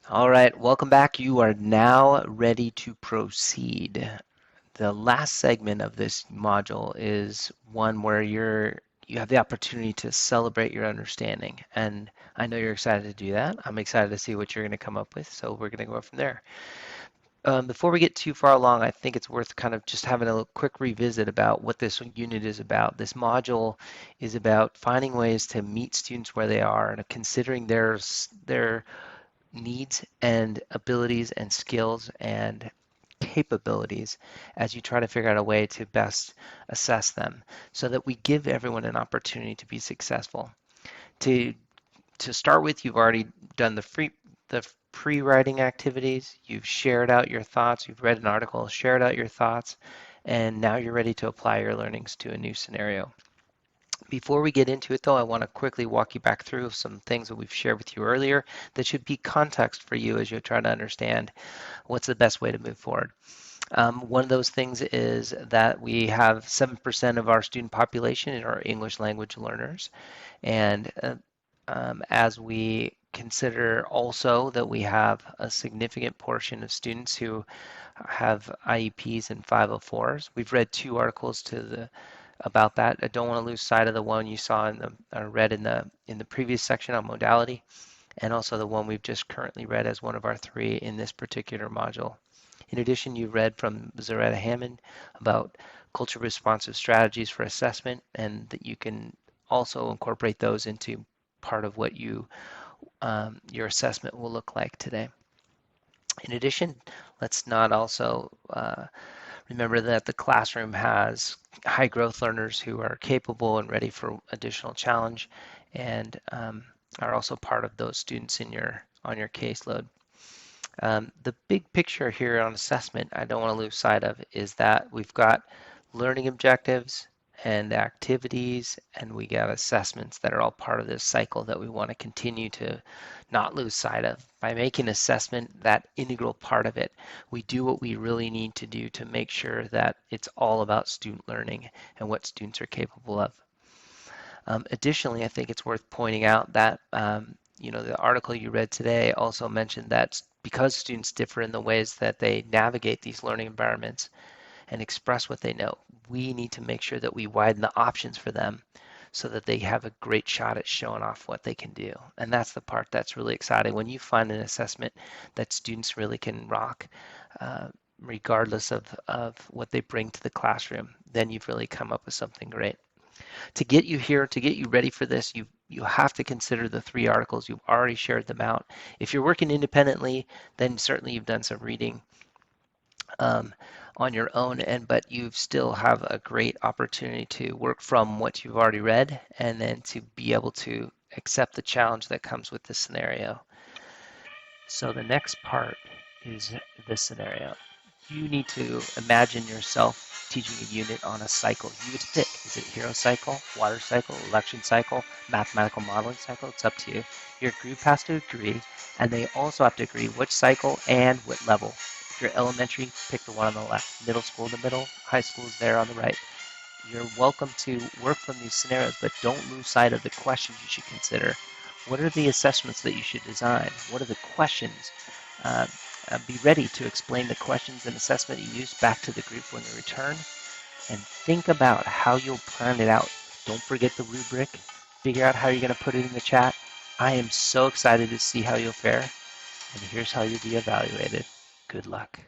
All right, welcome back. You are now ready to proceed. The last segment of this module is one where you have the opportunity to celebrate your understanding. And I know you're excited to do that. I'm excited to see what you're going to come up with. So we're going to go from there. Before we get too far along, I think it's worth kind of just having a quick revisit about what this unit is about. This module is about finding ways to meet students where they are and considering their needs and abilities and skills and capabilities as you try to figure out a way to best assess them so that we give everyone an opportunity to be successful. To to start with, you've already done the pre-writing activities, you've shared out your thoughts, you've read an article, shared out your thoughts, and now you're ready to apply your learnings to a new scenario. Before we get into it, though, I want to quickly walk you back through some things that we've shared with you earlier that should be context for you as you try to understand what's the best way to move forward. One of those things is that we have 7% of our student population are English language learners. And as we consider also that we have a significant portion of students who have IEPs and 504s. We've read two articles about that. I don't want to lose sight of the one you saw in the read in the previous section on modality, and also the one we've just currently read as one of our three in this particular module. In addition, you read from Zaretta Hammond about culture responsive strategies for assessment, and that you can also incorporate those into part of what your assessment will look like today. In addition, let's not also remember that the classroom has high growth learners who are capable and ready for additional challenge and are also part of those students on your caseload. The big picture here on assessment I don't want to lose sight of is that we've got learning objectives and activities, and we got assessments that are all part of this cycle that we want to continue to not lose sight of. By making assessment that integral part of it, we do what we really need to do to make sure that it's all about student learning and what students are capable of. Additionally, I think it's worth pointing out that the article you read today also mentioned that because students differ in the ways that they navigate these learning environments and express what they know, we need to make sure that we widen the options for them so that they have a great shot at showing off what they can do. And that's the part that's really exciting. When you find an assessment that students really can rock, regardless of what they bring to the classroom, then you've really come up with something great. To get you here, to get you ready for this, you have to consider the three articles. You've already shared them out. If you're working independently, then certainly you've done some reading um, on your own, but you still have a great opportunity to work from what you've already read and then to be able to accept the challenge that comes with this scenario. So the next part is this scenario. You need to imagine yourself teaching a unit on a cycle. You would pick, is it hero cycle, water cycle, election cycle, mathematical modeling cycle? It's up to you. Your group has to agree, and they also have to agree which cycle and what level. If you're elementary, pick the one on the left. Middle school in the middle, high school is there on the right. You're welcome to work from these scenarios, but don't lose sight of the questions you should consider. What are the assessments that you should design? What are the questions? Uh, be ready to explain the questions and assessment you use back to the group when they return, and think about how you'll plan it out. Don't forget the rubric. Figure out how you're going to put it in the chat. I am so excited to see how you'll fare, and here's how you'll be evaluated. Good luck.